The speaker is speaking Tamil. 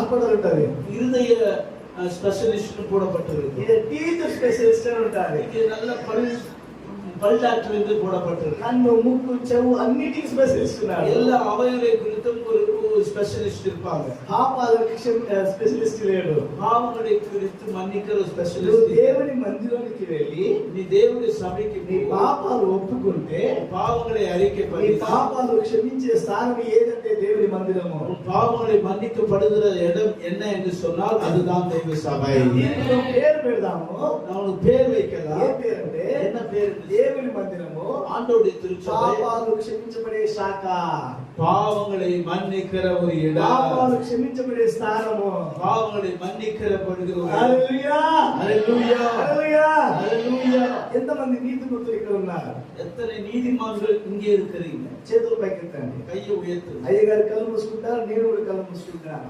హాస్పిటల్ ఉంటది, இருதய ஸ்பெஷலிஸ்ட் போடப்பட்டிருக்கு. இது டீத் ஸ்பெஷலிஸ்ட் ఉంటారు, இது நல்ல பல் டாக்டர் என்று போடப்பட்டிருக்கு. కన్ను ముక్కు చెవు అన్నిటికి స్పెషలిస్ట్ ఉన్నారు. எல்லா அவயவை குறித்தும் ஒரு ஸ்பெஷலிஸ்ட் இருப்பாங்க. పాపాల స్పెషలిస్ట్ లేడు, பாவங்களை குறித்து மன்னிக்கிற ஸ்பெஷலிஸ்ட். దేవుని మందిరానికి వెళ్ళి நீ దేవుని సభకి నీ పాపాలు ఒప్పుకుంటే பாவங்களை அறிக்கை నీ பண்ணி పాపాలు క్షమించే స్థానం ఏదంటే దేవుని మందిరము. உன் பாவங்களை மன்னிக்கப்படுகிற இடம் என்ன என்று சொன்னால் அதுதான் தேவ சபை. దీనికి ఒక పేరు పెడదాము. நான் பேர் வைக்கலாம். ఏ పేరు అంటే என்ன பேர்? దేవుని మందిరము, ஆண்டவருடைய திருச்சபை, పాపాలు క్షమించబడే శాఖ, பாவங்களை மன்னிக்கிற ஒரு இடம், పాపాలు క్షమించబడే స్థానము, பாவங்களை மன்னிக்கப்படுகிற ஒரு இடம். హల్లెలూయా హల్లెలూయా హల్లెలూయా హల్లెలూయా. ఎంతమంది నీతిమంతులు ఇక్కడ ఉన్నారు? எத்தனை நீதிமான்கள் இங்கே இருக்கிறீங்க? చేతులు పైకెత్తండి. கையை உயர்த்துங்க. అయ్యగారు కళ్ళు మూసుకుంటారు, నేను కూడా కళ్ళు మూసుకుంటాను.